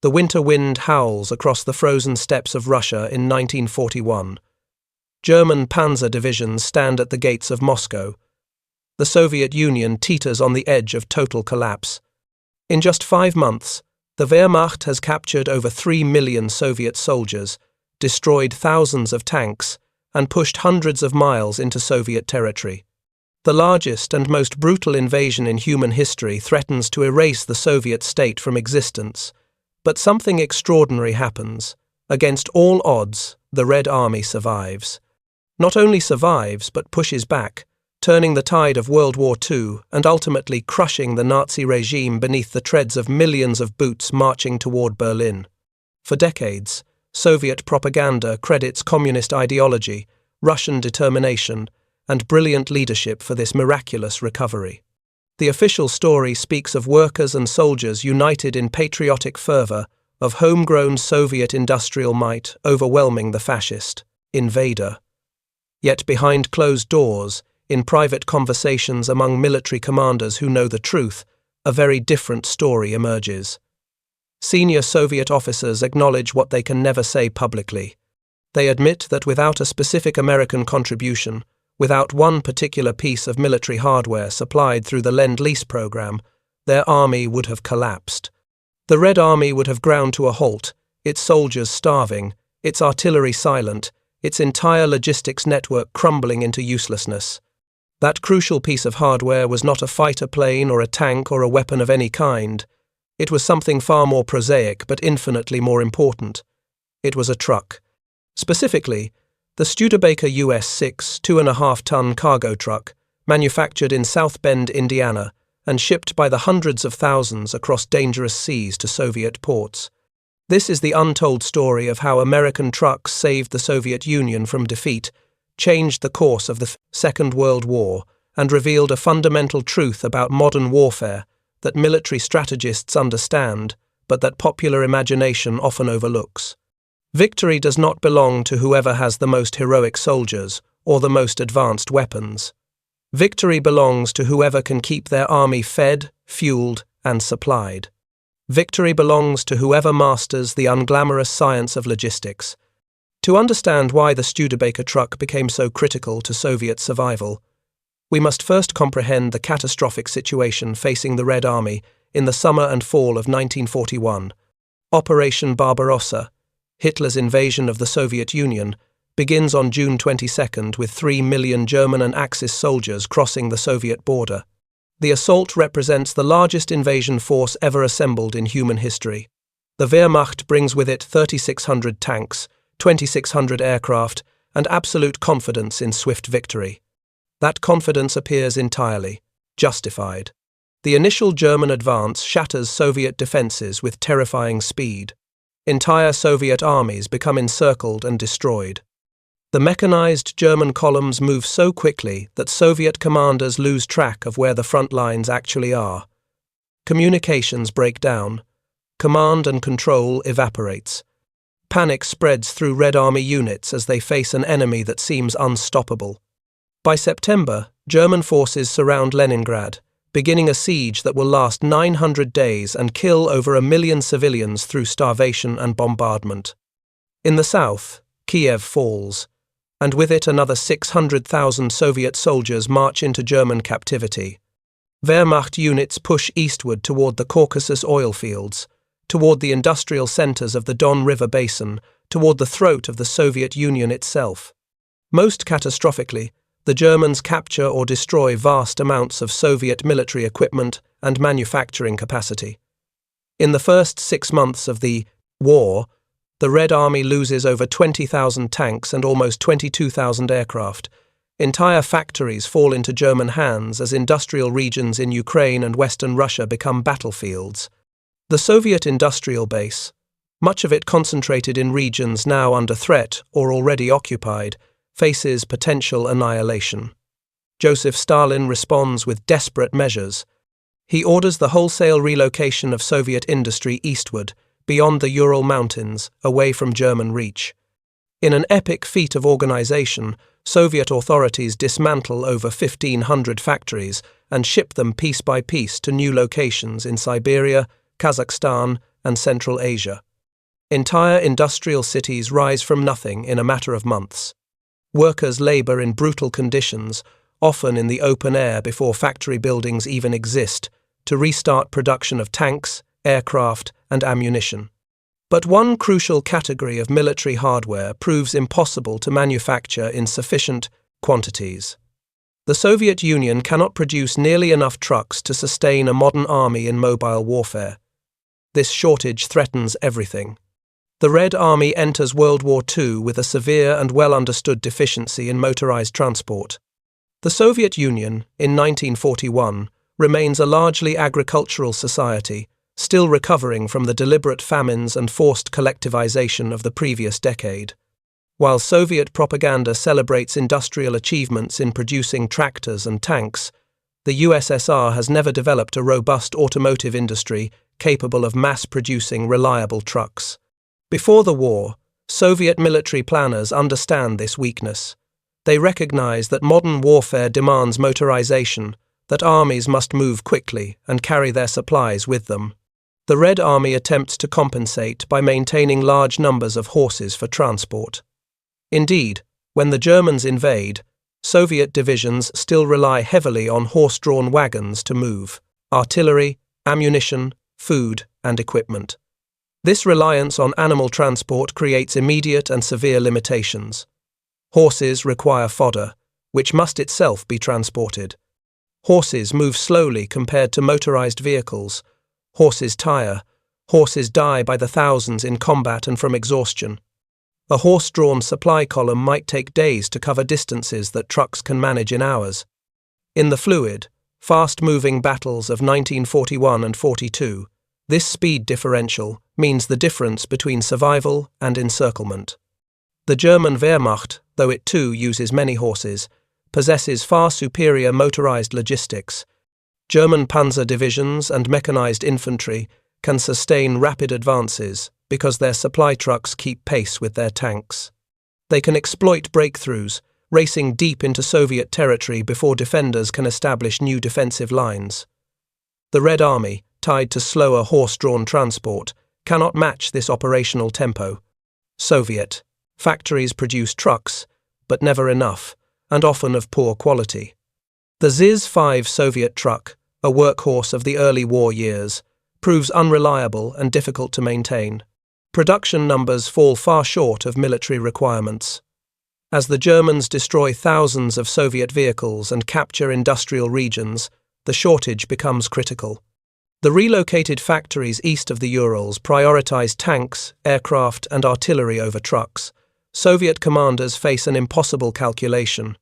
The winter wind howls across the frozen steppes of Russia in 1941. German panzer divisions stand at the gates of Moscow. The Soviet Union teeters on the edge of total collapse. In just 5 months, the Wehrmacht has captured over 3 million Soviet soldiers, destroyed thousands of tanks, and pushed hundreds of miles into Soviet territory. The largest and most brutal invasion in human history threatens to erase the Soviet state from existence. But something extraordinary happens. Against all odds, the Red Army survives. Not only survives, but pushes back, turning the tide of World War II and ultimately crushing the Nazi regime beneath the treads of millions of boots marching toward Berlin. For decades, Soviet propaganda credits communist ideology, Russian determination, and brilliant leadership for this miraculous recovery. The official story speaks of workers and soldiers united in patriotic fervor, of homegrown Soviet industrial might overwhelming the fascist invader. Yet behind closed doors, in private conversations among military commanders who know the truth, a very different story emerges. Senior Soviet officers acknowledge what they can never say publicly. They admit that without a specific American contribution, without one particular piece of military hardware supplied through the Lend-Lease program, their army would have collapsed. The Red Army would have ground to a halt, its soldiers starving, its artillery silent, its entire logistics network crumbling into uselessness. That crucial piece of hardware was not a fighter plane or a tank or a weapon of any kind. It was something far more prosaic but infinitely more important. It was a truck. Specifically, the Studebaker US-6 2.5-ton cargo truck, manufactured in South Bend, Indiana, and shipped by the hundreds of thousands across dangerous seas to Soviet ports. This is the untold story of how American trucks saved the Soviet Union from defeat, changed the course of the Second World War, and revealed a fundamental truth about modern warfare that military strategists understand, but that popular imagination often overlooks. Victory does not belong to whoever has the most heroic soldiers or the most advanced weapons. Victory belongs to whoever can keep their army fed, fueled, and supplied. Victory belongs to whoever masters the unglamorous science of logistics. To understand why the Studebaker truck became so critical to Soviet survival, we must first comprehend the catastrophic situation facing the Red Army in the summer and fall of 1941. Operation Barbarossa, Hitler's invasion of the Soviet Union, begins on June 22nd with 3 million German and Axis soldiers crossing the Soviet border. The assault represents the largest invasion force ever assembled in human history. The Wehrmacht brings with it 3,600 tanks, 2,600 aircraft, and absolute confidence in swift victory. That confidence appears entirely justified. The initial German advance shatters Soviet defenses with terrifying speed. Entire Soviet armies become encircled and destroyed. The mechanized German columns move so quickly that Soviet commanders lose track of where the front lines actually are. Communications break down. Command and control evaporates. Panic spreads through Red Army units as they face an enemy that seems unstoppable. By September, German forces surround Leningrad, beginning a siege that will last 900 days and kill over 1 million civilians through starvation and bombardment. In the south, Kiev falls, and with it another 600,000 Soviet soldiers march into German captivity. Wehrmacht units push eastward toward the Caucasus oil fields, toward the industrial centers of the Don River Basin, toward the throat of the Soviet Union itself. Most catastrophically, the Germans capture or destroy vast amounts of Soviet military equipment and manufacturing capacity. In the first 6 months of the war, the Red Army loses over 20,000 tanks and almost 22,000 aircraft. Entire factories fall into German hands as industrial regions in Ukraine and Western Russia become battlefields. The Soviet industrial base, much of it concentrated in regions now under threat or already occupied, faces potential annihilation. Joseph Stalin responds with desperate measures. He orders the wholesale relocation of Soviet industry eastward, beyond the Ural Mountains, away from German reach. In an epic feat of organization, Soviet authorities dismantle over 1,500 factories and ship them piece by piece to new locations in Siberia, Kazakhstan, and Central Asia. Entire industrial cities rise from nothing in a matter of months. Workers labor in brutal conditions, often in the open air before factory buildings even exist, to restart production of tanks, aircraft, and ammunition. But one crucial category of military hardware proves impossible to manufacture in sufficient quantities. The Soviet Union cannot produce nearly enough trucks to sustain a modern army in mobile warfare. This shortage threatens everything. The Red Army enters World War II with a severe and well-understood deficiency in motorized transport. The Soviet Union, in 1941, remains a largely agricultural society, still recovering from the deliberate famines and forced collectivization of the previous decade. While Soviet propaganda celebrates industrial achievements in producing tractors and tanks, the USSR has never developed a robust automotive industry capable of mass-producing reliable trucks. Before the war, Soviet military planners understand this weakness. They recognize that modern warfare demands motorization, that armies must move quickly and carry their supplies with them. The Red Army attempts to compensate by maintaining large numbers of horses for transport. Indeed, when the Germans invade, Soviet divisions still rely heavily on horse-drawn wagons to move artillery, ammunition, food, and equipment. This reliance on animal transport creates immediate and severe limitations. Horses require fodder, which must itself be transported. Horses move slowly compared to motorized vehicles. Horses tire. Horses die by the thousands in combat and from exhaustion. A horse-drawn supply column might take days to cover distances that trucks can manage in hours. In the fluid, fast-moving battles of 1941 and 42, this speed differential means the difference between survival and encirclement. The German Wehrmacht, though it too uses many horses, possesses far superior motorized logistics. German panzer divisions and mechanized infantry can sustain rapid advances because their supply trucks keep pace with their tanks. They can exploit breakthroughs, racing deep into Soviet territory before defenders can establish new defensive lines. The Red Army, tied to slower horse-drawn transport, cannot match this operational tempo. Soviet factories produce trucks, but never enough, and often of poor quality. The ZiS-5 Soviet truck, a workhorse of the early war years, proves unreliable and difficult to maintain. Production numbers fall far short of military requirements. As the Germans destroy thousands of Soviet vehicles and capture industrial regions, the shortage becomes critical. The relocated factories east of the Urals prioritize tanks, aircraft, and artillery over trucks. Soviet commanders face an impossible calculation.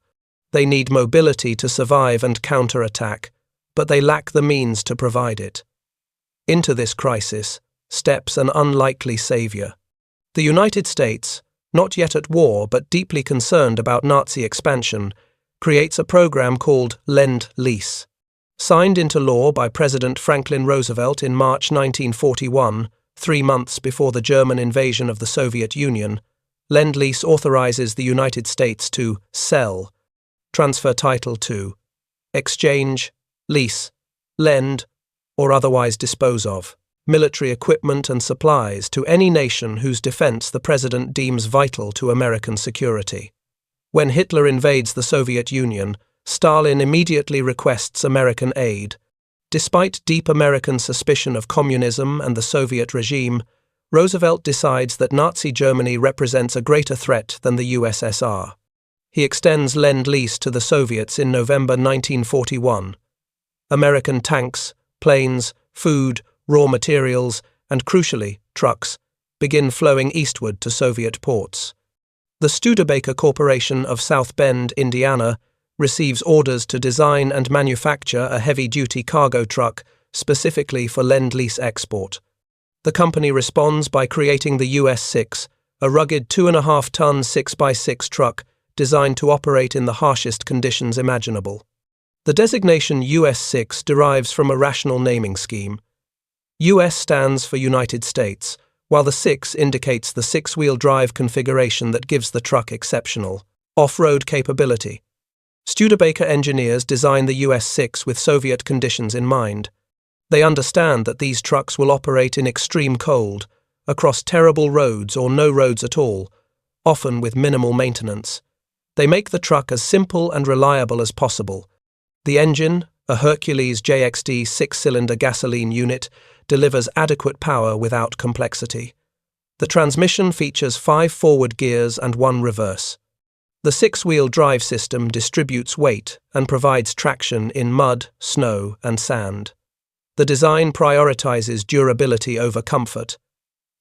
They need mobility to survive and counter-attack, but they lack the means to provide it. Into this crisis steps an unlikely savior. The United States, not yet at war but deeply concerned about Nazi expansion, creates a program called Lend-Lease. Signed into law by President Franklin Roosevelt in March 1941, 3 months before the German invasion of the Soviet Union, Lend-Lease authorizes the United States to sell, transfer title to, exchange, lease, lend, or otherwise dispose of military equipment and supplies to any nation whose defense the President deems vital to American security. When Hitler invades the Soviet Union, Stalin immediately requests American aid. Despite deep American suspicion of communism and the Soviet regime, Roosevelt decides that Nazi Germany represents a greater threat than the USSR. He extends Lend-Lease to the Soviets in November 1941. American tanks, planes, food, raw materials, and crucially, trucks, begin flowing eastward to Soviet ports. The Studebaker Corporation of South Bend, Indiana, receives orders to design and manufacture a heavy-duty cargo truck specifically for Lend-Lease export. The company responds by creating the US-6, a rugged 2.5-ton 6x6 truck designed to operate in the harshest conditions imaginable. The designation US-6 derives from a rational naming scheme. US stands for United States, while the 6 indicates the 6-wheel drive configuration that gives the truck exceptional off-road capability. Studebaker engineers designed the US-6 with Soviet conditions in mind. They understand that these trucks will operate in extreme cold, across terrible roads or no roads at all, often with minimal maintenance. They make the truck as simple and reliable as possible. The engine, a Hercules JXD 6-cylinder gasoline unit, delivers adequate power without complexity. The transmission features 5 forward gears and 1 reverse. The 6-wheel drive system distributes weight and provides traction in mud, snow, and sand. The design prioritizes durability over comfort.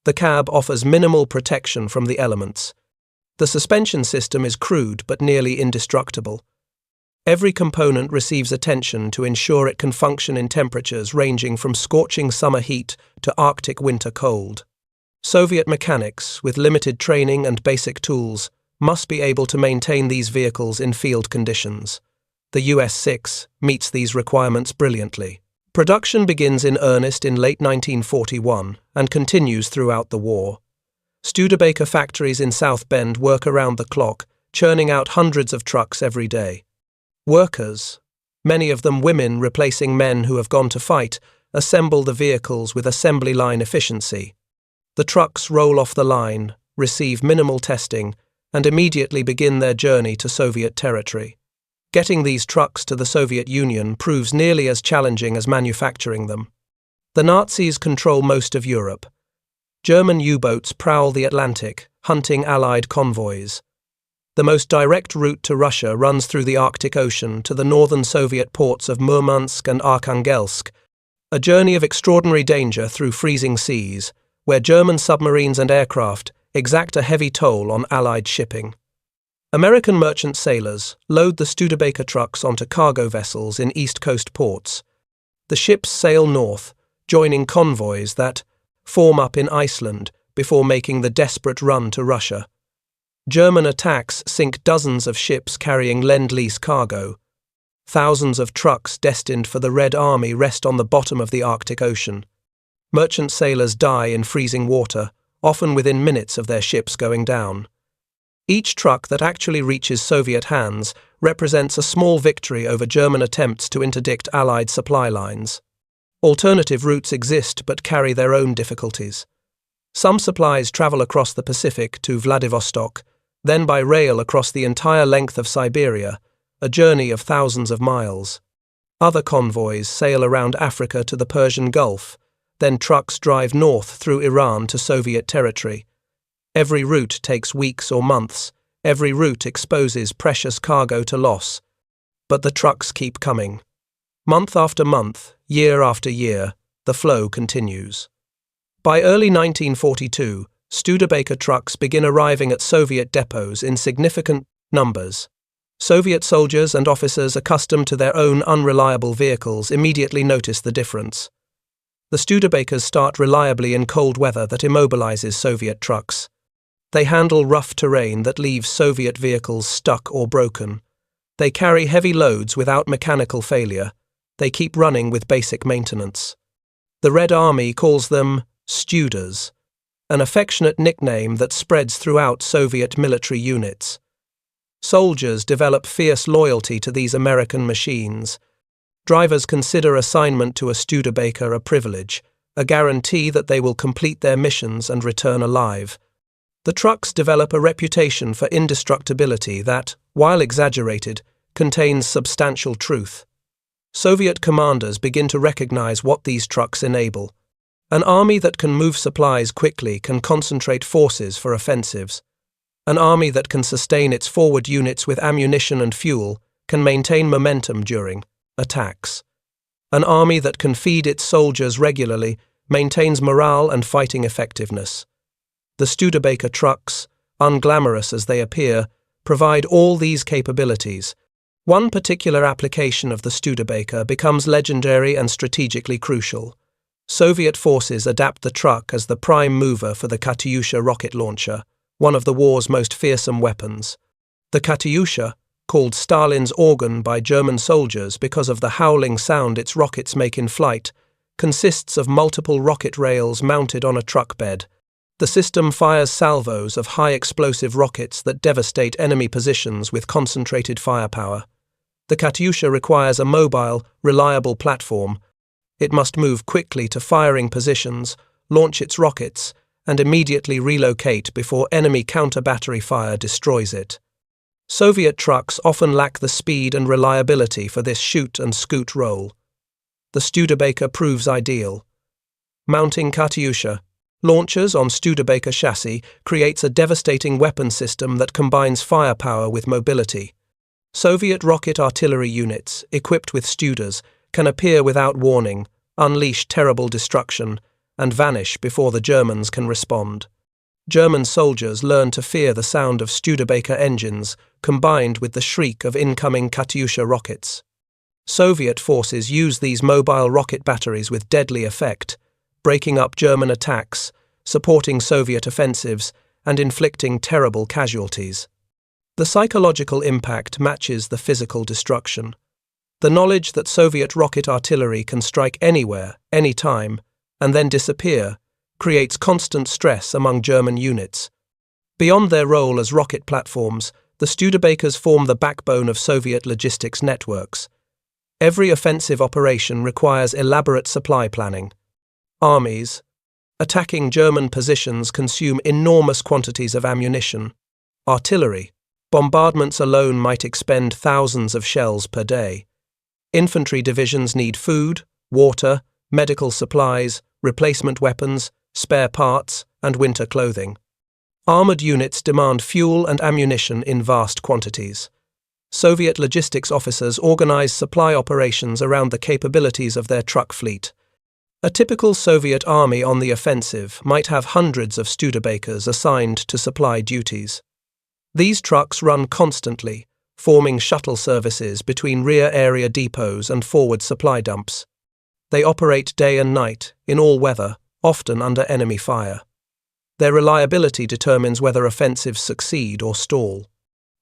The cab offers minimal protection from the elements. The suspension system is crude but nearly indestructible. Every component receives attention to ensure it can function in temperatures ranging from scorching summer heat to Arctic winter cold. Soviet mechanics, with limited training and basic tools, must be able to maintain these vehicles in field conditions. The US-6 meets these requirements brilliantly. Production begins in earnest in late 1941 and continues throughout the war. Studebaker factories in South Bend work around the clock, churning out hundreds of trucks every day. Workers, many of them women replacing men who have gone to fight, assemble the vehicles with assembly line efficiency. The trucks roll off the line, receive minimal testing, and immediately begin their journey to Soviet territory. Getting these trucks to the Soviet Union proves nearly as challenging as manufacturing them. The Nazis control most of Europe. German U-boats prowl the Atlantic, hunting Allied convoys. The most direct route to Russia runs through the Arctic Ocean to the northern Soviet ports of Murmansk and Arkhangelsk, a journey of extraordinary danger through freezing seas, where German submarines and aircraft exact a heavy toll on Allied shipping. American merchant sailors load the Studebaker trucks onto cargo vessels in East Coast ports. The ships sail north, joining convoys that form up in Iceland before making the desperate run to Russia. German attacks sink dozens of ships carrying Lend-Lease cargo. Thousands of trucks destined for the Red Army rest on the bottom of the Arctic Ocean. Merchant sailors die in freezing water, often within minutes of their ships going down. Each truck that actually reaches Soviet hands represents a small victory over German attempts to interdict Allied supply lines. Alternative routes exist but carry their own difficulties. Some supplies travel across the Pacific to Vladivostok, then by rail across the entire length of Siberia, a journey of thousands of miles. Other convoys sail around Africa to the Persian Gulf, then trucks drive north through Iran to Soviet territory. Every route takes weeks or months. Every route exposes precious cargo to loss. But the trucks keep coming. Month after month, year after year, the flow continues. By early 1942, Studebaker trucks begin arriving at Soviet depots in significant numbers. Soviet soldiers and officers accustomed to their own unreliable vehicles immediately notice the difference. The Studebakers start reliably in cold weather that immobilizes Soviet trucks. They handle rough terrain that leaves Soviet vehicles stuck or broken. They carry heavy loads without mechanical failure. They keep running with basic maintenance. The Red Army calls them Studers, an affectionate nickname that spreads throughout Soviet military units. Soldiers develop fierce loyalty to these American machines. Drivers consider assignment to a Studebaker a privilege, a guarantee that they will complete their missions and return alive. The trucks develop a reputation for indestructibility that, while exaggerated, contains substantial truth. Soviet commanders begin to recognize what these trucks enable. An army that can move supplies quickly can concentrate forces for offensives. An army that can sustain its forward units with ammunition and fuel can maintain momentum during attacks. An army that can feed its soldiers regularly maintains morale and fighting effectiveness. The Studebaker trucks, unglamorous as they appear, provide all these capabilities. One particular application of the Studebaker becomes legendary and strategically crucial. Soviet forces adapt the truck as the prime mover for the Katyusha rocket launcher, one of the war's most fearsome weapons. The Katyusha, called Stalin's organ by German soldiers because of the howling sound its rockets make in flight, consists of multiple rocket rails mounted on a truck bed. The system fires salvos of high-explosive rockets that devastate enemy positions with concentrated firepower. The Katyusha requires a mobile, reliable platform. It must move quickly to firing positions, launch its rockets, and immediately relocate before enemy counter-battery fire destroys it. Soviet trucks often lack the speed and reliability for this shoot-and-scoot role. The Studebaker proves ideal. Mounting Katyusha launchers on Studebaker chassis creates a devastating weapon system that combines firepower with mobility. Soviet rocket artillery units, equipped with Studers, can appear without warning, unleash terrible destruction, and vanish before the Germans can respond. German soldiers learn to fear the sound of Studebaker engines, combined with the shriek of incoming Katyusha rockets. Soviet forces use these mobile rocket batteries with deadly effect, breaking up German attacks, supporting Soviet offensives, and inflicting terrible casualties. The psychological impact matches the physical destruction. The knowledge that Soviet rocket artillery can strike anywhere, anytime, and then disappear, creates constant stress among German units. Beyond their role as rocket platforms, the Studebakers form the backbone of Soviet logistics networks. Every offensive operation requires elaborate supply planning. Armies attacking German positions consume enormous quantities of ammunition. Artillery bombardments alone might expend thousands of shells per day. Infantry divisions need food, water, medical supplies, replacement weapons, spare parts, and winter clothing. Armored units demand fuel and ammunition in vast quantities. Soviet logistics officers organize supply operations around the capabilities of their truck fleet. A typical Soviet army on the offensive might have hundreds of Studebakers assigned to supply duties. These trucks run constantly, forming shuttle services between rear area depots and forward supply dumps. They operate day and night, in all weather, often under enemy fire. Their reliability determines whether offensives succeed or stall.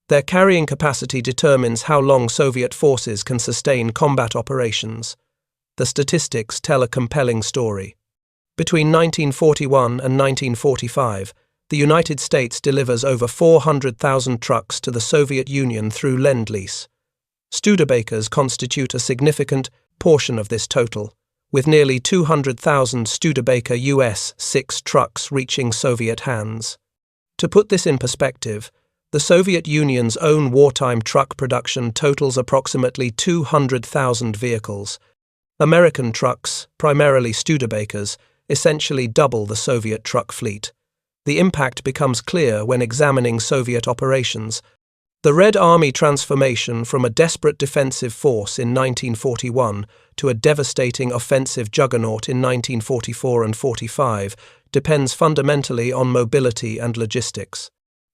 Their carrying capacity determines how long Soviet forces can sustain combat operations. The statistics tell a compelling story. Between 1941 and 1945, the United States delivers over 400,000 trucks to the Soviet Union through Lend-Lease. Studebakers constitute a significant portion of this total, with nearly 200,000 Studebaker US-6 trucks reaching Soviet hands. To put this in perspective, the Soviet Union's own wartime truck production totals approximately 200,000 vehicles. American trucks, primarily Studebakers, essentially double the Soviet truck fleet. The impact becomes clear when examining Soviet operations. The Red Army transformation from a desperate defensive force in 1941 to a devastating offensive juggernaut in 1944 and 45 depends fundamentally on mobility and logistics.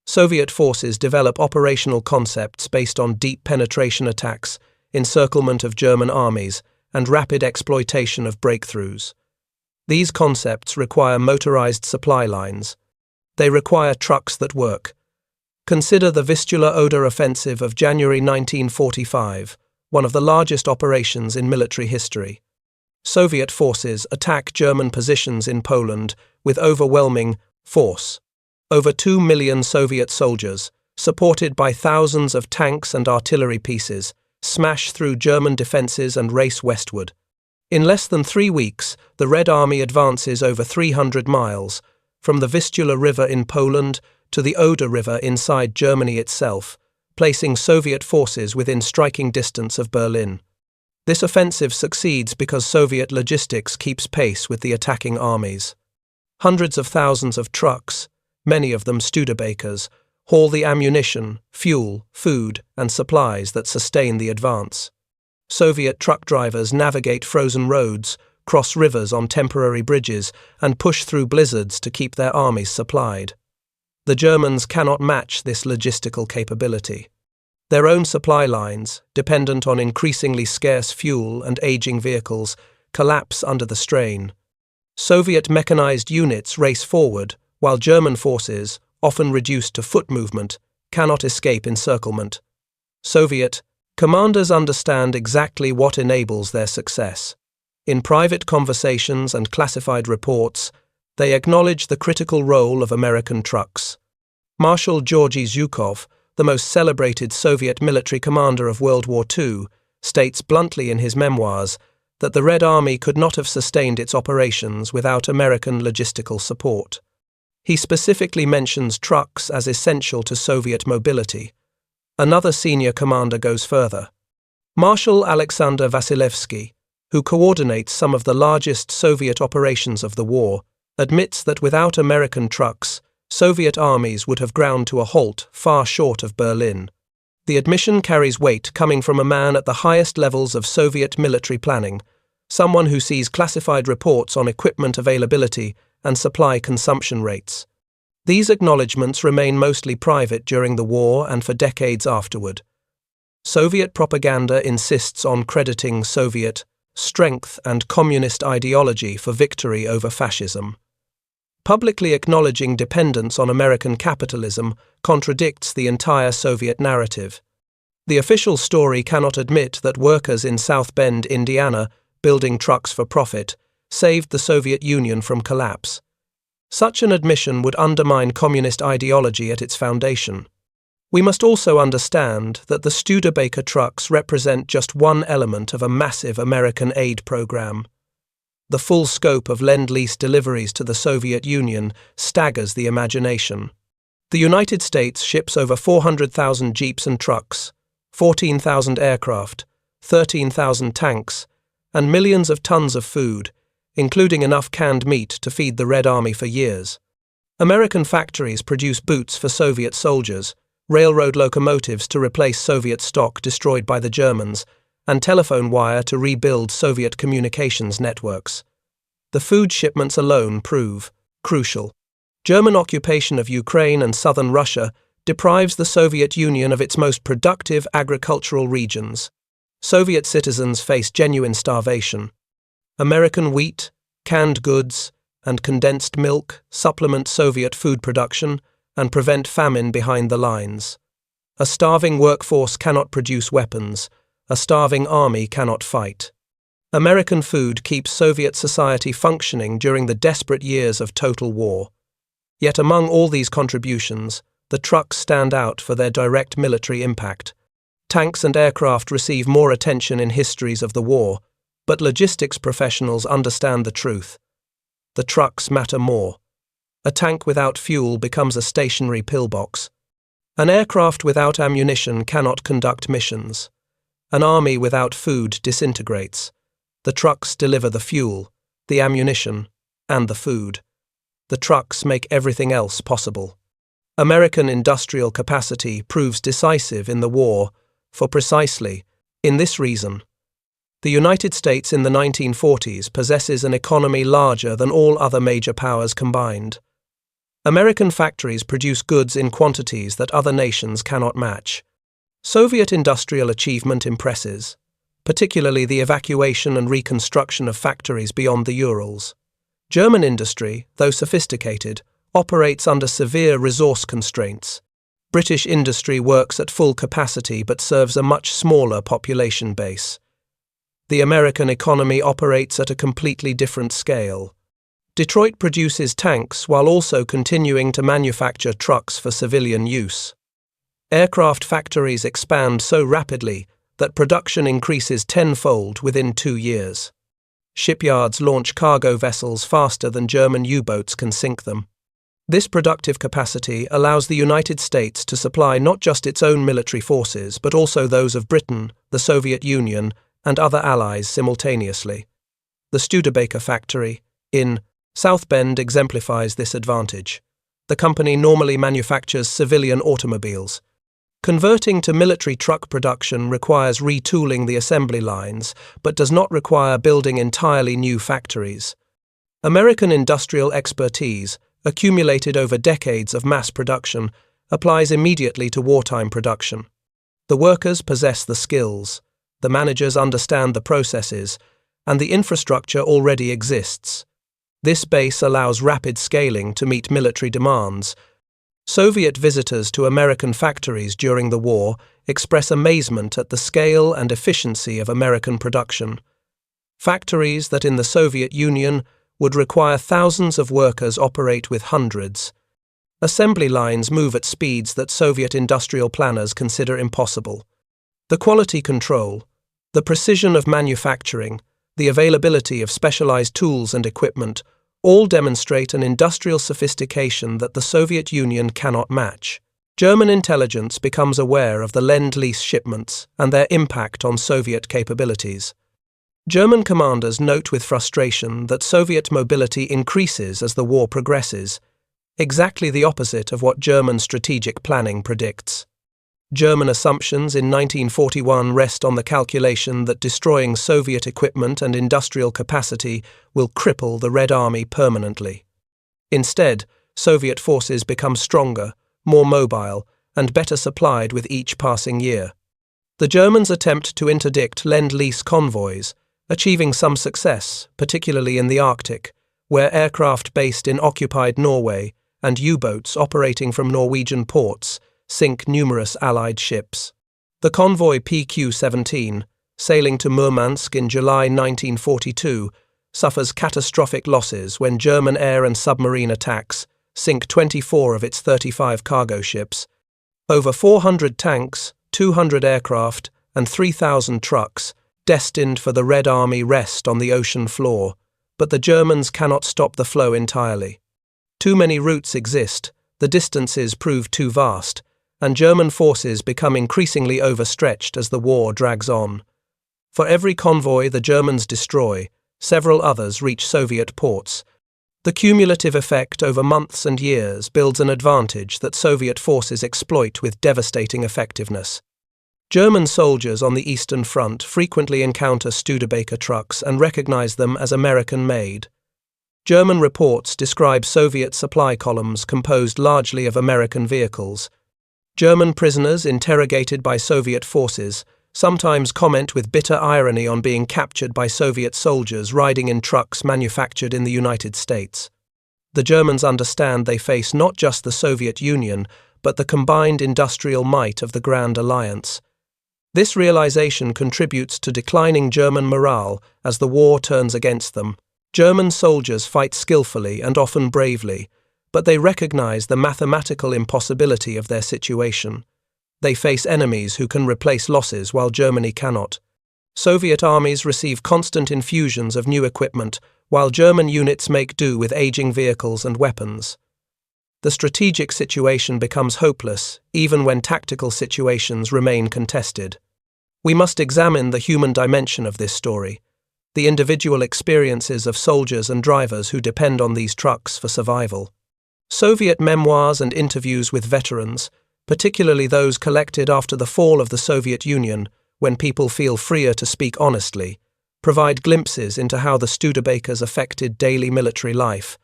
Soviet forces develop operational concepts based on deep penetration attacks, encirclement of German armies, and rapid exploitation of breakthroughs. These concepts require motorized supply lines. They require trucks that work. Consider the Vistula-Oder offensive of January 1945, one of the largest operations in military history. Soviet forces attack German positions in Poland with overwhelming force. Over 2 million Soviet soldiers, supported by thousands of tanks and artillery pieces, smash through German defences and race westward. In less than 3 weeks, the Red Army advances over 300 miles, from the Vistula River in Poland to the Oder River inside Germany itself, placing Soviet forces within striking distance of Berlin. This offensive succeeds because Soviet logistics keeps pace with the attacking armies. Hundreds of thousands of trucks, many of them Studebakers, haul the ammunition, fuel, food, and supplies that sustain the advance. Soviet truck drivers navigate frozen roads, cross rivers on temporary bridges, and push through blizzards to keep their armies supplied. The Germans cannot match this logistical capability. Their own supply lines, dependent on increasingly scarce fuel and aging vehicles, collapse under the strain. Soviet mechanized units race forward, while German forces, often reduced to foot movement, cannot escape encirclement. Soviet commanders understand exactly what enables their success. In private conversations and classified reports, they acknowledge the critical role of American trucks. Marshal Georgy Zhukov, the most celebrated Soviet military commander of World War II, states bluntly in his memoirs that the Red Army could not have sustained its operations without American logistical support. He specifically mentions trucks as essential to Soviet mobility. Another senior commander goes further. Marshal Alexander Vasilevsky, who coordinates some of the largest Soviet operations of the war, admits that without American trucks, Soviet armies would have ground to a halt far short of Berlin. The admission carries weight coming from a man at the highest levels of Soviet military planning, someone who sees classified reports on equipment availability and supply consumption rates. These acknowledgements remain mostly private during the war and for decades afterward. Soviet propaganda insists on crediting Soviet strength and communist ideology for victory over fascism. Publicly acknowledging dependence on American capitalism contradicts the entire Soviet narrative. The official story cannot admit that workers in South Bend, Indiana, building trucks for profit, saved the Soviet Union from collapse. Such an admission would undermine communist ideology at its foundation. We must also understand that the Studebaker trucks represent just one element of a massive American aid program. The full scope of Lend-Lease deliveries to the Soviet Union staggers the imagination. The United States ships over 400,000 jeeps and trucks, 14,000 aircraft, 13,000 tanks, and millions of tons of food, including enough canned meat to feed the Red Army for years. American factories produce boots for Soviet soldiers, railroad locomotives to replace Soviet stock destroyed by the Germans, and telephone wire to rebuild Soviet communications networks. The food shipments alone prove crucial. German occupation of Ukraine and southern Russia deprives the Soviet Union of its most productive agricultural regions. Soviet citizens face genuine starvation. American wheat, canned goods, and condensed milk supplement Soviet food production and prevent famine behind the lines. A starving workforce cannot produce weapons. A starving army cannot fight. American food keeps Soviet society functioning during the desperate years of total war. Yet among all these contributions, the trucks stand out for their direct military impact. Tanks and aircraft receive more attention in histories of the war, but logistics professionals understand the truth. The trucks matter more. A tank without fuel becomes a stationary pillbox. An aircraft without ammunition cannot conduct missions. An army without food disintegrates. The trucks deliver the fuel, the ammunition, and the food. The trucks make everything else possible. American industrial capacity proves decisive in the war for precisely this reason. The United States in the 1940s possesses an economy larger than all other major powers combined. American factories produce goods in quantities that other nations cannot match. Soviet industrial achievement impresses, particularly the evacuation and reconstruction of factories beyond the Urals. German industry, though sophisticated, operates under severe resource constraints. British industry works at full capacity but serves a much smaller population base. The American economy operates at a completely different scale. Detroit produces tanks while also continuing to manufacture trucks for civilian use. Aircraft factories expand so rapidly that production increases tenfold within 2 years. Shipyards launch cargo vessels faster than German U-boats can sink them. This productive capacity allows the United States to supply not just its own military forces but also those of Britain, the Soviet Union, and other allies simultaneously. The Studebaker factory in South Bend exemplifies this advantage. The company normally manufactures civilian automobiles. Converting to military truck production requires retooling the assembly lines, but does not require building entirely new factories. American industrial expertise, accumulated over decades of mass production, applies immediately to wartime production. The workers possess the skills, the managers understand the processes, and the infrastructure already exists. This base allows rapid scaling to meet military demands. Soviet visitors to American factories during the war express amazement at the scale and efficiency of American production. Factories that in the Soviet Union would require thousands of workers operate with hundreds. Assembly lines move at speeds that Soviet industrial planners consider impossible. The quality control, the precision of manufacturing, the availability of specialized tools and equipment all demonstrate an industrial sophistication that the Soviet Union cannot match. German intelligence becomes aware of the Lend-Lease shipments and their impact on Soviet capabilities. German commanders note with frustration that Soviet mobility increases as the war progresses, exactly the opposite of what German strategic planning predicts. German assumptions in 1941 rest on the calculation that destroying Soviet equipment and industrial capacity will cripple the Red Army permanently. Instead, Soviet forces become stronger, more mobile, and better supplied with each passing year. The Germans attempt to interdict Lend-Lease convoys, achieving some success, particularly in the Arctic, where aircraft based in occupied Norway and U-boats operating from Norwegian ports sink numerous Allied ships. The convoy PQ-17, sailing to Murmansk in July 1942, suffers catastrophic losses when German air and submarine attacks sink 24 of its 35 cargo ships. Over 400 tanks, 200 aircraft, and 3,000 trucks, destined for the Red Army, rest on the ocean floor, but the Germans cannot stop the flow entirely. Too many routes exist, the distances prove too vast, and German forces become increasingly overstretched as the war drags on. For every convoy the Germans destroy, several others reach Soviet ports. The cumulative effect over months and years builds an advantage that Soviet forces exploit with devastating effectiveness. German soldiers on the Eastern Front frequently encounter Studebaker trucks and recognize them as American-made. German reports describe Soviet supply columns composed largely of American vehicles. German prisoners interrogated by Soviet forces sometimes comment with bitter irony on being captured by Soviet soldiers riding in trucks manufactured in the United States. The Germans understand they face not just the Soviet Union, but the combined industrial might of the Grand Alliance. This realization contributes to declining German morale as the war turns against them. German soldiers fight skillfully and often bravely, but they recognize the mathematical impossibility of their situation. They face enemies who can replace losses while Germany cannot. Soviet armies receive constant infusions of new equipment, while German units make do with aging vehicles and weapons. The strategic situation becomes hopeless, even when tactical situations remain contested. We must examine the human dimension of this story, the individual experiences of soldiers and drivers who depend on these trucks for survival. Soviet memoirs and interviews with veterans, particularly those collected after the fall of the Soviet Union, when people feel freer to speak honestly, provide glimpses into how the Studebakers affected daily military life.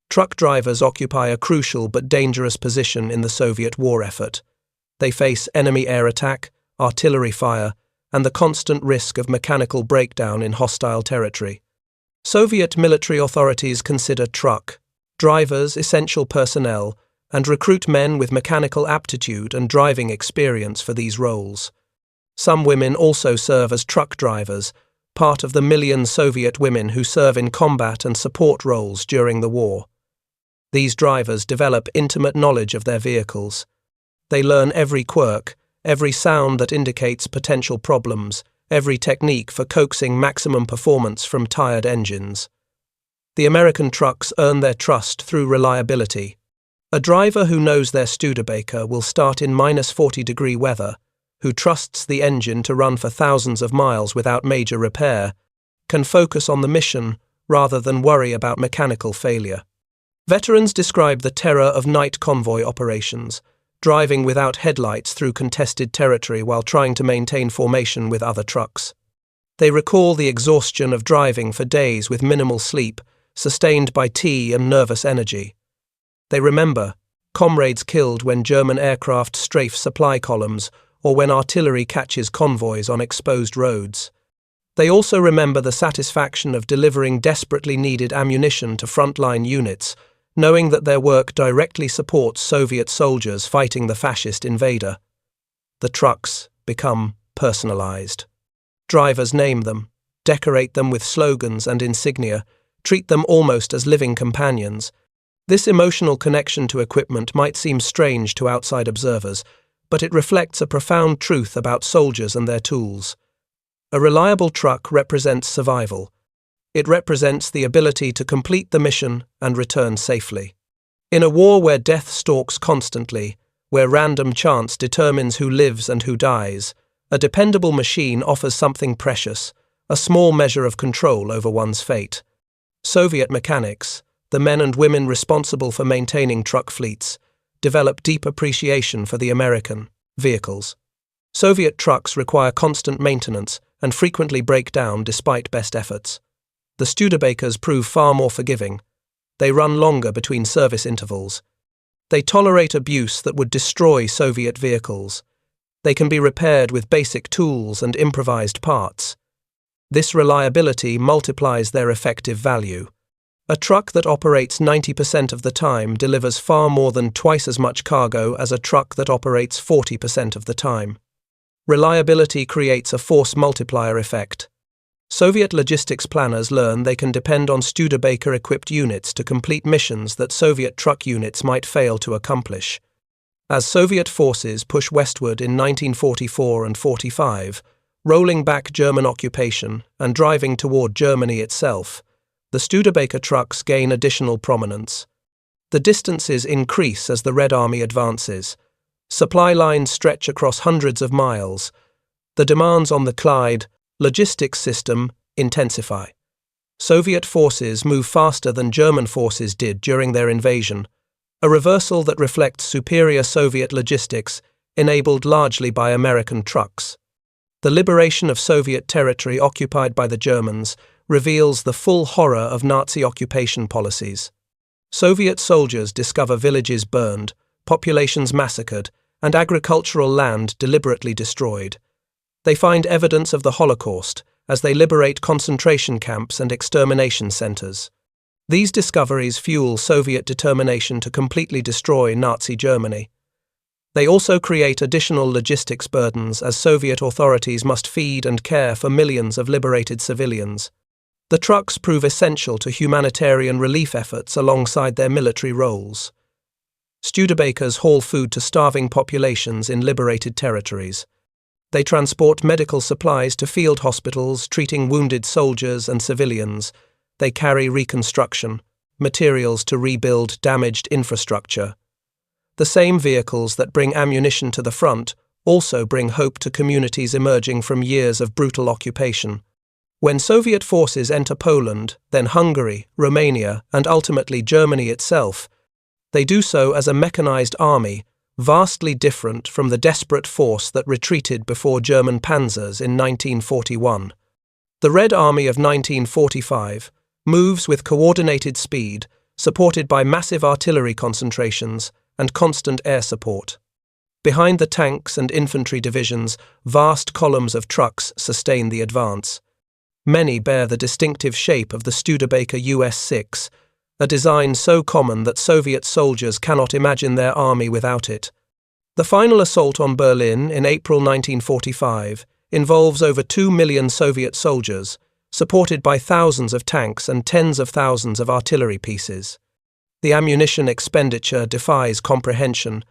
Truck drivers occupy a crucial but dangerous position in the Soviet war effort. They face enemy air attack, artillery fire, and the constant risk of mechanical breakdown in hostile territory. Soviet military authorities consider truck drivers essential personnel and recruit men with mechanical aptitude and driving experience for these roles. Some women also serve as truck drivers, part of the million Soviet women who serve in combat and support roles during the war. These drivers develop intimate knowledge of their vehicles. They learn every quirk, every sound that indicates potential problems, every technique for coaxing maximum performance from tired engines. The American trucks earn their trust through reliability. A driver who knows their Studebaker will start in -40-degree weather, who trusts the engine to run for thousands of miles without major repair, can focus on the mission rather than worry about mechanical failure. Veterans describe the terror of night convoy operations, driving without headlights through contested territory while trying to maintain formation with other trucks. They recall the exhaustion of driving for days with minimal sleep, sustained by tea and nervous energy. They remember comrades killed when German aircraft strafe supply columns or when artillery catches convoys on exposed roads. They also remember the satisfaction of delivering desperately needed ammunition to frontline units, knowing that their work directly supports Soviet soldiers fighting the fascist invader. The trucks become personalized. Drivers name them, decorate them with slogans and insignia, treat them almost as living companions. This emotional connection to equipment might seem strange to outside observers, but it reflects a profound truth about soldiers and their tools. A reliable truck represents survival, It represents the ability to complete the mission and return safely. In a war where death stalks constantly, where random chance determines who lives and who dies, a dependable machine offers something precious, a small measure of control over one's fate. Soviet mechanics, the men and women responsible for maintaining truck fleets, develop deep appreciation for the American vehicles. Soviet trucks require constant maintenance and frequently break down despite best efforts. The Studebakers prove far more forgiving. They run longer between service intervals. They tolerate abuse that would destroy Soviet vehicles. They can be repaired with basic tools and improvised parts. This reliability multiplies their effective value. A truck that operates 90% of the time delivers far more than twice as much cargo as a truck that operates 40% of the time. Reliability creates a force multiplier effect. Soviet logistics planners learn they can depend on Studebaker-equipped units to complete missions that Soviet truck units might fail to accomplish. As Soviet forces push westward in 1944 and 45, rolling back German occupation and driving toward Germany itself, the Studebaker trucks gain additional prominence. The distances increase as the Red Army advances. Supply lines stretch across hundreds of miles. The demands on the Clyde logistics system intensify. Soviet forces move faster than German forces did during their invasion, a reversal that reflects superior Soviet logistics enabled largely by American trucks. The liberation of Soviet territory occupied by the Germans reveals the full horror of Nazi occupation policies. Soviet soldiers discover villages burned, populations massacred, and agricultural land deliberately destroyed. They find evidence of the Holocaust as they liberate concentration camps and extermination centers. These discoveries fuel Soviet determination to completely destroy Nazi Germany. They also create additional logistics burdens as Soviet authorities must feed and care for millions of liberated civilians. The trucks prove essential to humanitarian relief efforts alongside their military roles. Studebakers haul food to starving populations in liberated territories. They transport medical supplies to field hospitals, treating wounded soldiers and civilians. They carry reconstruction, materials to rebuild damaged infrastructure. The same vehicles that bring ammunition to the front also bring hope to communities emerging from years of brutal occupation. When Soviet forces enter Poland, then Hungary, Romania, and ultimately Germany itself, they do so as a mechanized army, vastly different from the desperate force that retreated before German panzers in 1941. The Red Army of 1945 moves with coordinated speed, supported by massive artillery concentrations and constant air support. Behind the tanks and infantry divisions, vast columns of trucks sustain the advance. Many bear the distinctive shape of the Studebaker US-6, a design so common that Soviet soldiers cannot imagine their army without it. The final assault on Berlin in April 1945 involves over 2 million Soviet soldiers, supported by thousands of tanks and tens of thousands of artillery pieces. The ammunition expenditure defies comprehension,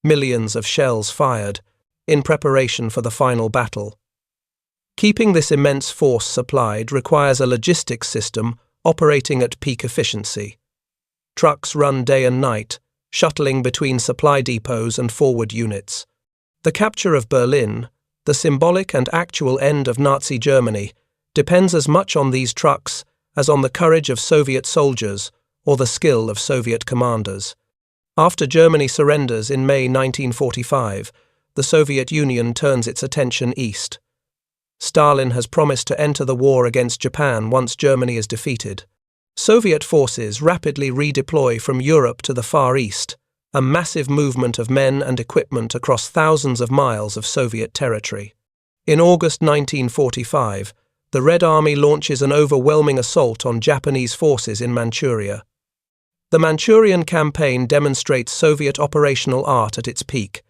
millions of shells fired, in preparation for the final battle. Keeping this immense force supplied requires a logistics system operating at peak efficiency. Trucks run day and night, shuttling between supply depots and forward units. The capture of Berlin, the symbolic and actual end of Nazi Germany, depends as much on these trucks as on the courage of Soviet soldiers or the skill of Soviet commanders. After Germany surrenders in May 1945, the Soviet Union turns its attention east. Stalin has promised to enter the war against Japan once Germany is defeated. Soviet forces rapidly redeploy from Europe to the Far East, a massive movement of men and equipment across thousands of miles of Soviet territory. In August 1945, the Red Army launches an overwhelming assault on Japanese forces in Manchuria. The Manchurian campaign demonstrates Soviet operational art at its peak.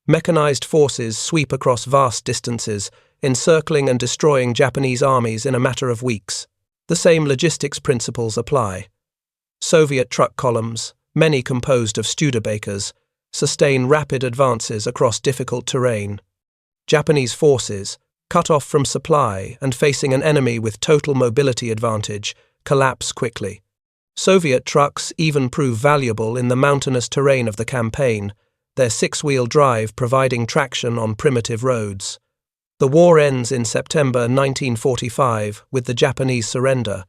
Mechanized forces sweep across vast distances, encircling and destroying Japanese armies in a matter of weeks. The same logistics principles apply. Soviet truck columns, many composed of Studebakers, sustain rapid advances across difficult terrain. Japanese forces, cut off from supply and facing an enemy with total mobility advantage, collapse quickly. Soviet trucks even prove valuable in the mountainous terrain of the campaign, their six-wheel drive providing traction on primitive roads. The war ends in September 1945 with the Japanese surrender.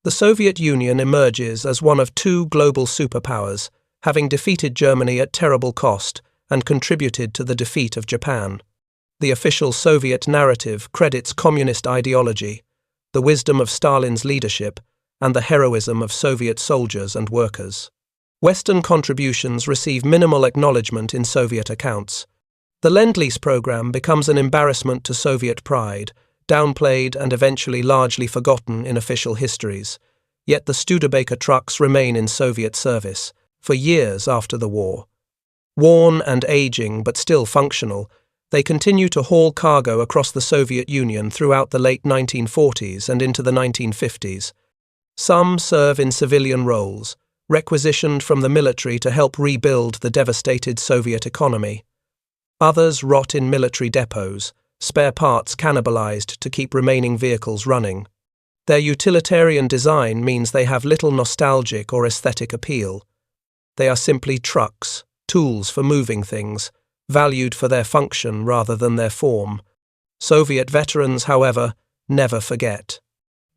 The Soviet Union emerges as one of two global superpowers, having defeated Germany at terrible cost and contributed to the defeat of Japan. The official Soviet narrative credits communist ideology, the wisdom of Stalin's leadership, and the heroism of Soviet soldiers and workers. Western contributions receive minimal acknowledgement in Soviet accounts. The Lend-Lease program becomes an embarrassment to Soviet pride, downplayed and eventually largely forgotten in official histories. Yet the Studebaker trucks remain in Soviet service for years after the war. Worn and aging but still functional, they continue to haul cargo across the Soviet Union throughout the late 1940s and into the 1950s. Some serve in civilian roles, requisitioned from the military to help rebuild the devastated Soviet economy. Others rot in military depots, spare parts cannibalized to keep remaining vehicles running. Their utilitarian design means they have little nostalgic or aesthetic appeal. They are simply trucks, tools for moving things, valued for their function rather than their form. Soviet veterans, however, never forget.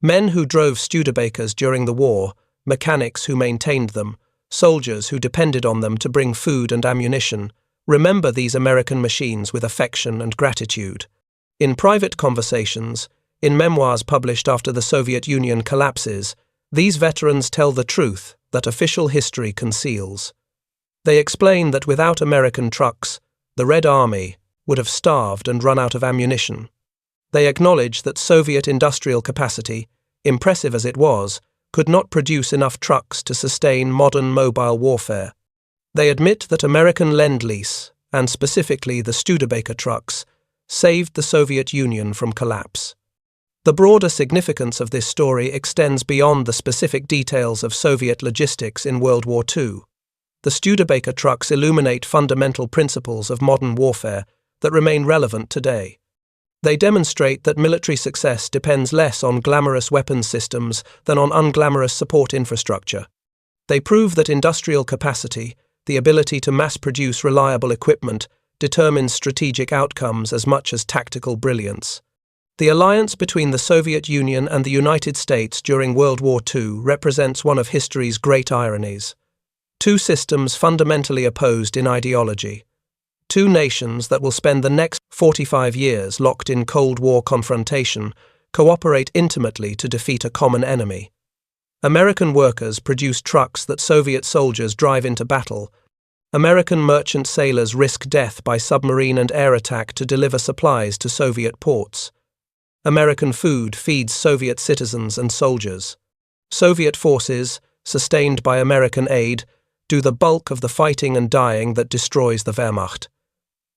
Men who drove Studebakers during the war, mechanics who maintained them, soldiers who depended on them to bring food and ammunition, remember these American machines with affection and gratitude. In private conversations, in memoirs published after the Soviet Union collapses, these veterans tell the truth that official history conceals. They explain that without American trucks, the Red Army would have starved and run out of ammunition. They acknowledge that Soviet industrial capacity, impressive as it was, could not produce enough trucks to sustain modern mobile warfare. They admit that American Lend-Lease, and specifically the Studebaker trucks, saved the Soviet Union from collapse. The broader significance of this story extends beyond the specific details of Soviet logistics in World War II. The Studebaker trucks illuminate fundamental principles of modern warfare that remain relevant today. They demonstrate that military success depends less on glamorous weapons systems than on unglamorous support infrastructure. They prove that industrial capacity, the ability to mass-produce reliable equipment, determines strategic outcomes as much as tactical brilliance. The alliance between the Soviet Union and the United States during World War II represents one of history's great ironies. Two systems fundamentally opposed in ideology. Two nations that will spend the next 45 years locked in Cold War confrontation cooperate intimately to defeat a common enemy. American workers produce trucks that Soviet soldiers drive into battle. American merchant sailors risk death by submarine and air attack to deliver supplies to Soviet ports. American food feeds Soviet citizens and soldiers. Soviet forces, sustained by American aid, do the bulk of the fighting and dying that destroys the Wehrmacht.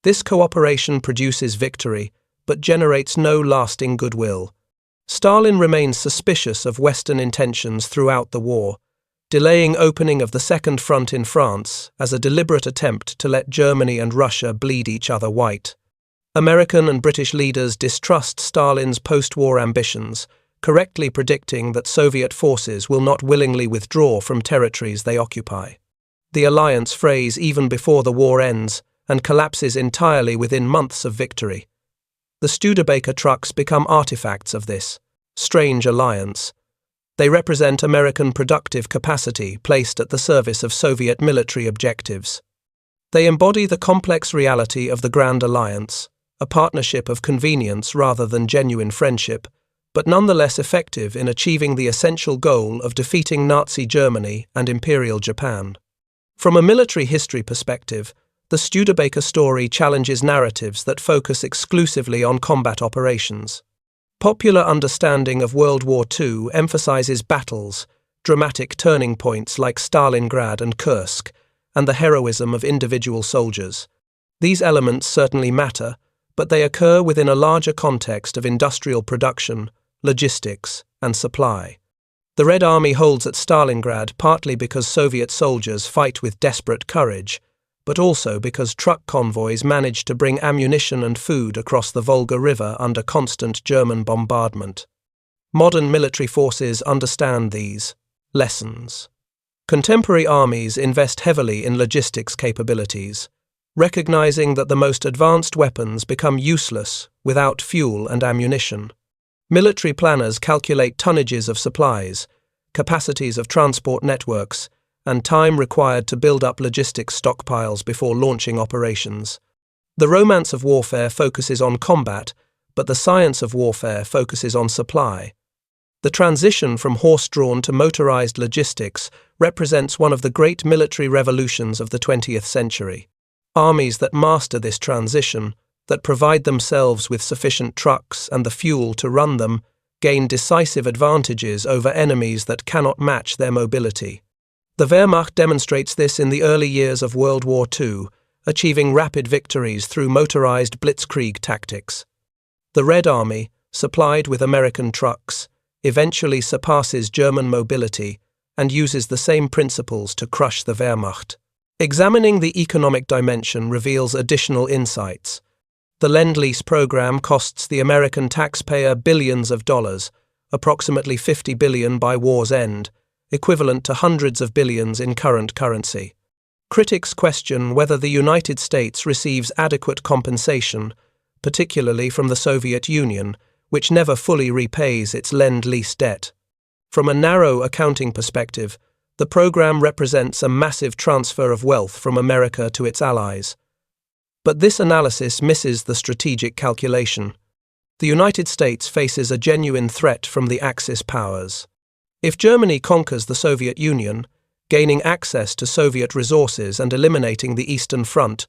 This cooperation produces victory, but generates no lasting goodwill. Stalin remains suspicious of Western intentions throughout the war, delaying opening of the Second Front in France as a deliberate attempt to let Germany and Russia bleed each other white. American and British leaders distrust Stalin's post-war ambitions, correctly predicting that Soviet forces will not willingly withdraw from territories they occupy. The alliance frays even before the war ends and collapses entirely within months of victory. The Studebaker trucks become artifacts of this strange alliance. They represent American productive capacity placed at the service of Soviet military objectives. They embody the complex reality of the Grand Alliance, a partnership of convenience rather than genuine friendship, but nonetheless effective in achieving the essential goal of defeating Nazi Germany and Imperial Japan. From a military history perspective, the Studebaker story challenges narratives that focus exclusively on combat operations. Popular understanding of World War II emphasizes battles, dramatic turning points like Stalingrad and Kursk, and the heroism of individual soldiers. These elements certainly matter, but they occur within a larger context of industrial production, logistics, and supply. The Red Army holds at Stalingrad partly because Soviet soldiers fight with desperate courage, but also because truck convoys managed to bring ammunition and food across the Volga River under constant German bombardment. Modern military forces understand these lessons. Contemporary armies invest heavily in logistics capabilities, recognizing that the most advanced weapons become useless without fuel and ammunition. Military planners calculate tonnages of supplies, capacities of transport networks, and time required to build up logistics stockpiles before launching operations. The romance of warfare focuses on combat, but the science of warfare focuses on supply. The transition from horse-drawn to motorized logistics represents one of the great military revolutions of the 20th century. Armies that master this transition, that provide themselves with sufficient trucks and the fuel to run them, gain decisive advantages over enemies that cannot match their mobility. The Wehrmacht demonstrates this in the early years of World War II, achieving rapid victories through motorized blitzkrieg tactics. The Red Army, supplied with American trucks, eventually surpasses German mobility and uses the same principles to crush the Wehrmacht. Examining the economic dimension reveals additional insights. The Lend-Lease program costs the American taxpayer billions of dollars, approximately $50 billion by war's end, equivalent to hundreds of billions in current currency. Critics question whether the United States receives adequate compensation, particularly from the Soviet Union, which never fully repays its Lend-Lease debt. From a narrow accounting perspective, the program represents a massive transfer of wealth from America to its allies. But this analysis misses the strategic calculation. The United States faces a genuine threat from the Axis powers. If Germany conquers the Soviet Union, gaining access to Soviet resources and eliminating the Eastern Front,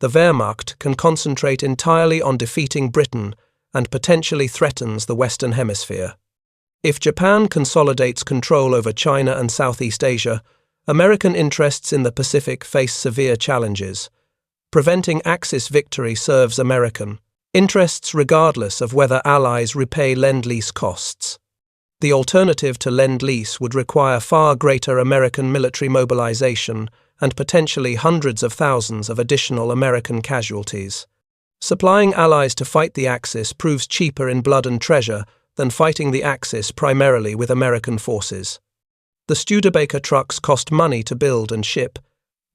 the Wehrmacht can concentrate entirely on defeating Britain and potentially threatens the Western Hemisphere. If Japan consolidates control over China and Southeast Asia, American interests in the Pacific face severe challenges. Preventing Axis victory serves American interests regardless of whether allies repay Lend-Lease costs. The alternative to Lend-Lease would require far greater American military mobilization and potentially hundreds of thousands of additional American casualties. Supplying allies to fight the Axis proves cheaper in blood and treasure than fighting the Axis primarily with American forces. The Studebaker trucks cost money to build and ship,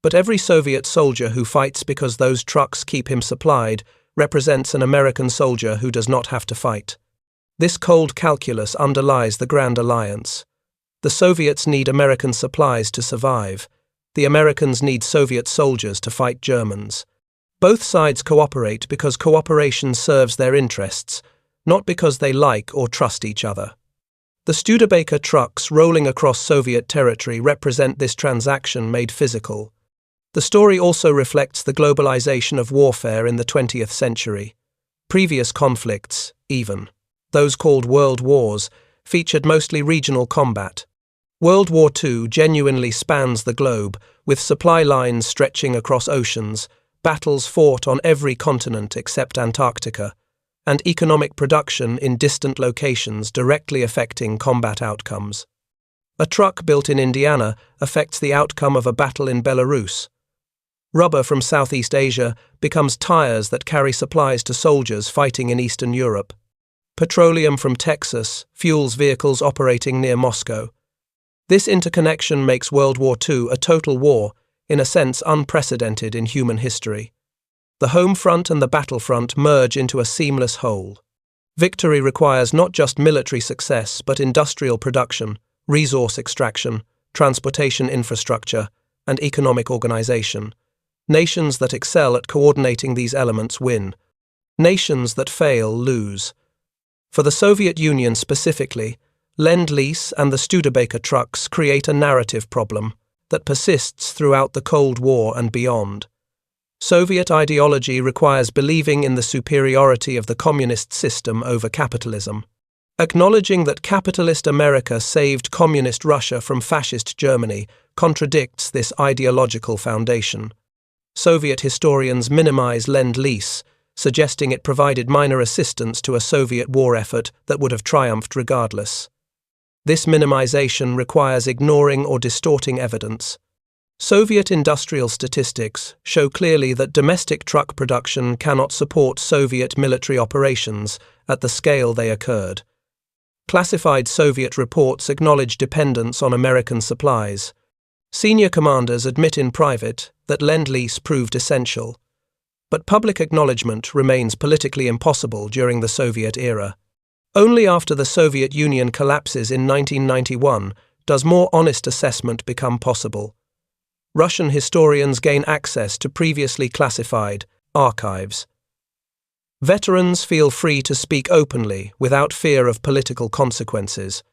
but every Soviet soldier who fights because those trucks keep him supplied represents an American soldier who does not have to fight. This cold calculus underlies the Grand Alliance. The Soviets need American supplies to survive. The Americans need Soviet soldiers to fight Germans. Both sides cooperate because cooperation serves their interests, not because they like or trust each other. The Studebaker trucks rolling across Soviet territory represent this transaction made physical. The story also reflects the globalization of warfare in the 20th century. Previous conflicts, even those called World Wars, featured mostly regional combat. World War II genuinely spans the globe, with supply lines stretching across oceans, battles fought on every continent except Antarctica, and economic production in distant locations directly affecting combat outcomes. A truck built in Indiana affects the outcome of a battle in Belarus. Rubber from Southeast Asia becomes tires that carry supplies to soldiers fighting in Eastern Europe. Petroleum from Texas fuels vehicles operating near Moscow. This interconnection makes World War II a total war, in a sense unprecedented in human history. The home front and the battlefront merge into a seamless whole. Victory requires not just military success but industrial production, resource extraction, transportation infrastructure, and economic organization. Nations that excel at coordinating these elements win. Nations that fail lose. For the Soviet Union specifically, Lend-Lease and the Studebaker trucks create a narrative problem that persists throughout the Cold War and beyond. Soviet ideology requires believing in the superiority of the communist system over capitalism. Acknowledging that capitalist America saved communist Russia from fascist Germany contradicts this ideological foundation. Soviet historians minimize Lend-Lease, suggesting it provided minor assistance to a Soviet war effort that would have triumphed regardless. This minimization requires ignoring or distorting evidence. Soviet industrial statistics show clearly that domestic truck production cannot support Soviet military operations at the scale they occurred. Classified Soviet reports acknowledge dependence on American supplies. Senior commanders admit in private that Lend-Lease proved essential, but public acknowledgement remains politically impossible during the Soviet era. Only after the Soviet Union collapses in 1991 does more honest assessment become possible. Russian historians gain access to previously classified archives. Veterans feel free to speak openly without fear of political consequences.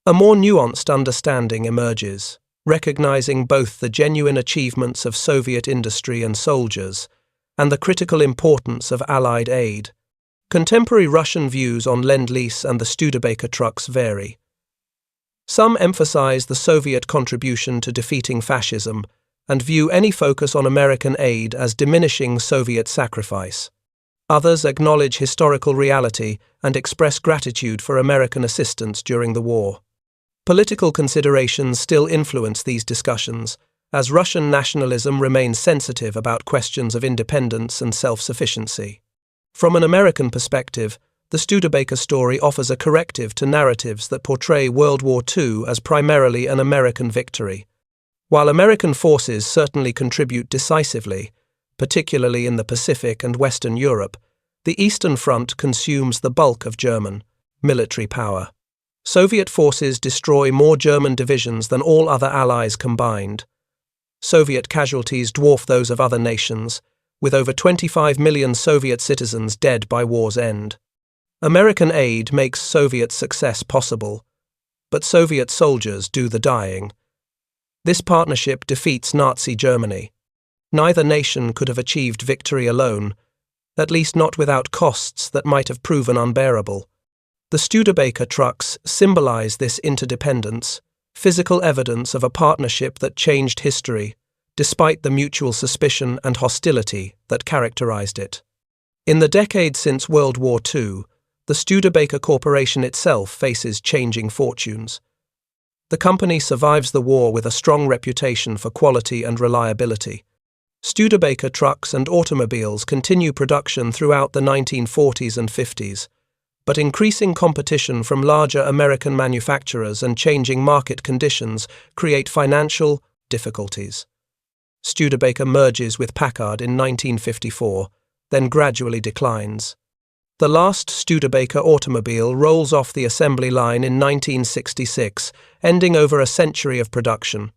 A more nuanced understanding emerges, recognizing both the genuine achievements of Soviet industry and soldiers and the critical importance of Allied aid. Contemporary Russian views on Lend-Lease and the Studebaker trucks vary. Some emphasize the Soviet contribution to defeating fascism and view any focus on American aid as diminishing Soviet sacrifice. Others acknowledge historical reality and express gratitude for American assistance during the war. Political considerations still influence these discussions, as Russian nationalism remains sensitive about questions of independence and self-sufficiency. From an American perspective, the Studebaker story offers a corrective to narratives that portray World War II as primarily an American victory. While American forces certainly contribute decisively, particularly in the Pacific and Western Europe, the Eastern Front consumes the bulk of German military power. Soviet forces destroy more German divisions than all other allies combined. Soviet casualties dwarf those of other nations, with over 25 million Soviet citizens dead by war's end. American aid makes Soviet success possible, but Soviet soldiers do the dying. This partnership defeats Nazi Germany. Neither nation could have achieved victory alone, at least not without costs that might have proven unbearable. The Studebaker trucks symbolize this interdependence, physical evidence of a partnership that changed history, despite the mutual suspicion and hostility that characterized it. In the decade since World War II, the Studebaker Corporation itself faces changing fortunes. The company survives the war with a strong reputation for quality and reliability. Studebaker trucks and automobiles continue production throughout the 1940s and 50s, but increasing competition from larger American manufacturers and changing market conditions create financial difficulties. Studebaker merges with Packard in 1954, then gradually declines. The last Studebaker automobile rolls off the assembly line in 1966, ending over a century of production.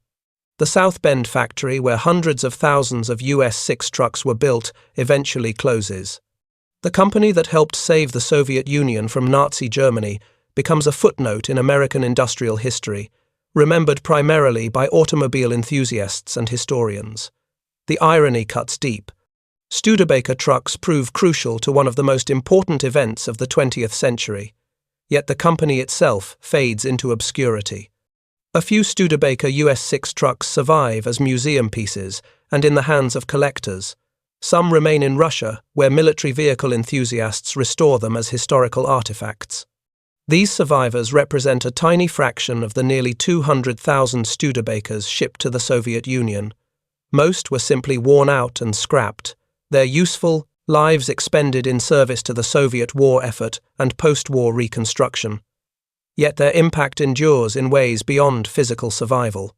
The South Bend factory, where hundreds of thousands of US 6 trucks were built, eventually closes. The company that helped save the Soviet Union from Nazi Germany becomes a footnote in American industrial history, remembered primarily by automobile enthusiasts and historians. The irony cuts deep. Studebaker trucks prove crucial to one of the most important events of the 20th century, yet the company itself fades into obscurity. A few Studebaker US 6 trucks survive as museum pieces and in the hands of collectors. Some remain in Russia, where military vehicle enthusiasts restore them as historical artifacts. These survivors represent a tiny fraction of the nearly 200,000 Studebakers shipped to the Soviet Union. Most were simply worn out and scrapped, their useful lives expended in service to the Soviet war effort and post-war reconstruction. Yet their impact endures in ways beyond physical survival.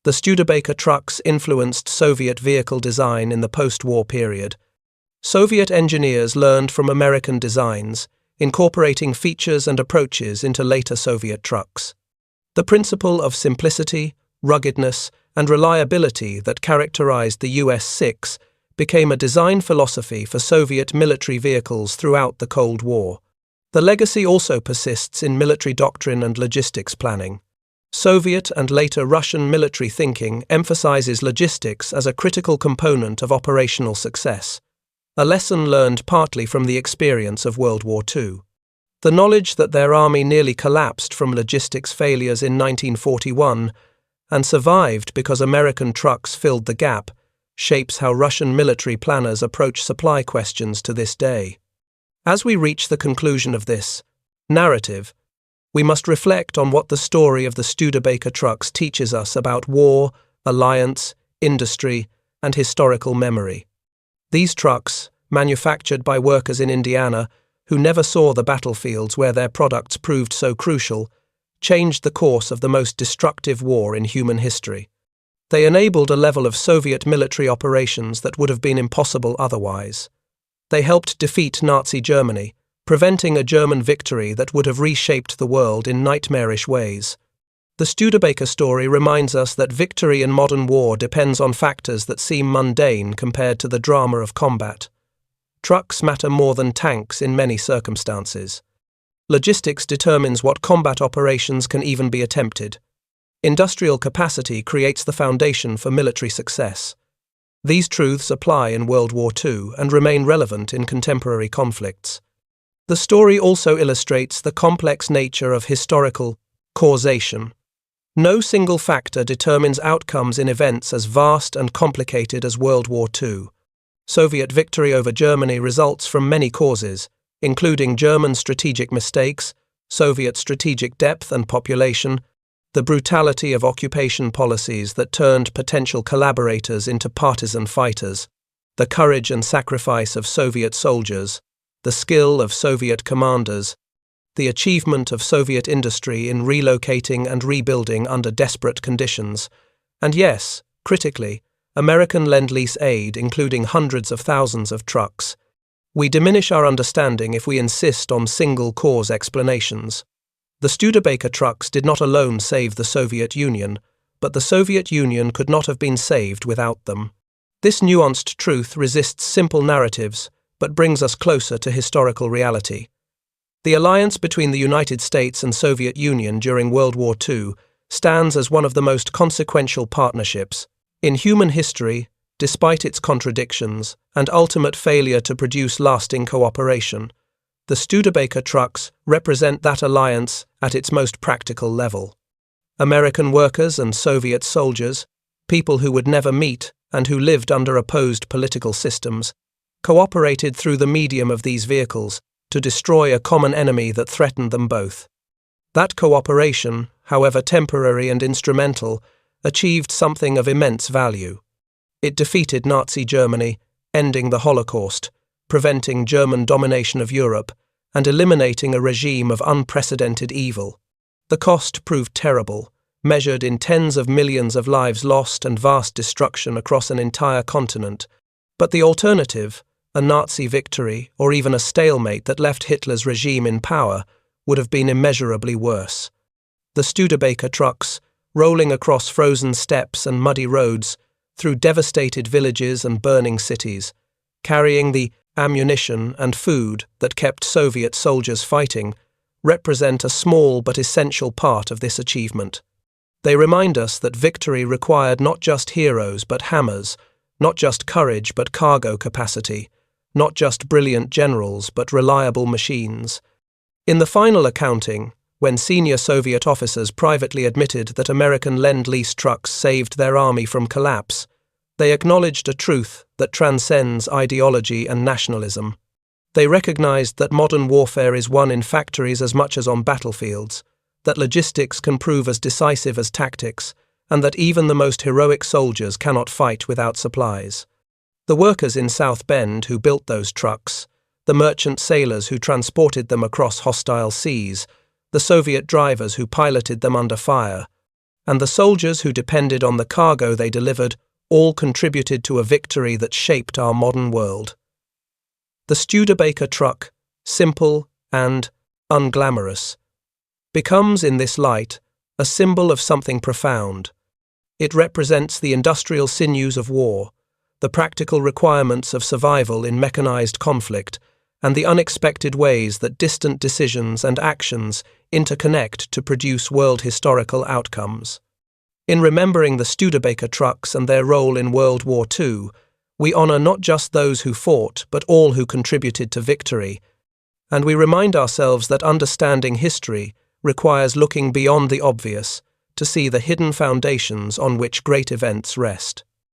The Studebaker trucks influenced Soviet vehicle design in the post-war period. Soviet engineers learned from American designs, incorporating features and approaches into later Soviet trucks. The principle of simplicity, ruggedness, and reliability that characterized the US 6 became a design philosophy for Soviet military vehicles throughout the Cold War. The legacy also persists in military doctrine and logistics planning. Soviet and later Russian military thinking emphasizes logistics as a critical component of operational success, a lesson learned partly from the experience of World War II. The knowledge that their army nearly collapsed from logistics failures in 1941 and survived because American trucks filled the gap shapes how Russian military planners approach supply questions to this day. As we reach the conclusion of this narrative, we must reflect on what the story of the Studebaker trucks teaches us about war, alliance, industry, and historical memory. These trucks, manufactured by workers in Indiana who never saw the battlefields where their products proved so crucial, changed the course of the most destructive war in human history. They enabled a level of Soviet military operations that would have been impossible otherwise. They helped defeat Nazi Germany, preventing a German victory that would have reshaped the world in nightmarish ways. The Studebaker story reminds us that victory in modern war depends on factors that seem mundane compared to the drama of combat. Trucks matter more than tanks in many circumstances. Logistics determines what combat operations can even be attempted. Industrial capacity creates the foundation for military success. These truths apply in World War II and remain relevant in contemporary conflicts. The story also illustrates the complex nature of historical causation. No single factor determines outcomes in events as vast and complicated as World War II. Soviet victory over Germany results from many causes, including German strategic mistakes, Soviet strategic depth and population, the brutality of occupation policies that turned potential collaborators into partisan fighters, the courage and sacrifice of Soviet soldiers, the skill of Soviet commanders, the achievement of Soviet industry in relocating and rebuilding under desperate conditions, and yes, critically, American Lend-Lease aid, including hundreds of thousands of trucks. We diminish our understanding if we insist on single-cause explanations. The Studebaker trucks did not alone save the Soviet Union, but the Soviet Union could not have been saved without them. This nuanced truth resists simple narratives, but brings us closer to historical reality. The alliance between the United States and Soviet Union during World War II stands as one of the most consequential partnerships in human history, despite its contradictions and ultimate failure to produce lasting cooperation. The Studebaker trucks represent that alliance at its most practical level. American workers and Soviet soldiers, people who would never meet and who lived under opposed political systems, cooperated through the medium of these vehicles to destroy a common enemy that threatened them both. That cooperation, however temporary and instrumental, achieved something of immense value. It defeated Nazi Germany, ending the Holocaust, preventing German domination of Europe, and eliminating a regime of unprecedented evil. The cost proved terrible, measured in tens of millions of lives lost and vast destruction across an entire continent. But the alternative, a Nazi victory or even a stalemate that left Hitler's regime in power, would have been immeasurably worse. The Studebaker trucks, rolling across frozen steppes and muddy roads, through devastated villages and burning cities, carrying the ammunition and food that kept Soviet soldiers fighting, represent a small but essential part of this achievement. They remind us that victory required not just heroes but hammers, not just courage but cargo capacity, not just brilliant generals but reliable machines. In the final accounting, when senior Soviet officers privately admitted that American Lend-Lease trucks saved their army from collapse, they acknowledged a truth that transcends ideology and nationalism. They recognized that modern warfare is won in factories as much as on battlefields, that logistics can prove as decisive as tactics, and that even the most heroic soldiers cannot fight without supplies. The workers in South Bend who built those trucks, the merchant sailors who transported them across hostile seas, the Soviet drivers who piloted them under fire, and the soldiers who depended on the cargo they delivered, all contributed to a victory that shaped our modern world. The Studebaker truck, simple and unglamorous, becomes, in this light, a symbol of something profound. It represents the industrial sinews of war, the practical requirements of survival in mechanized conflict, and the unexpected ways that distant decisions and actions interconnect to produce world historical outcomes. In remembering the Studebaker trucks and their role in World War II, we honor not just those who fought, but all who contributed to victory, and we remind ourselves that understanding history requires looking beyond the obvious to see the hidden foundations on which great events rest.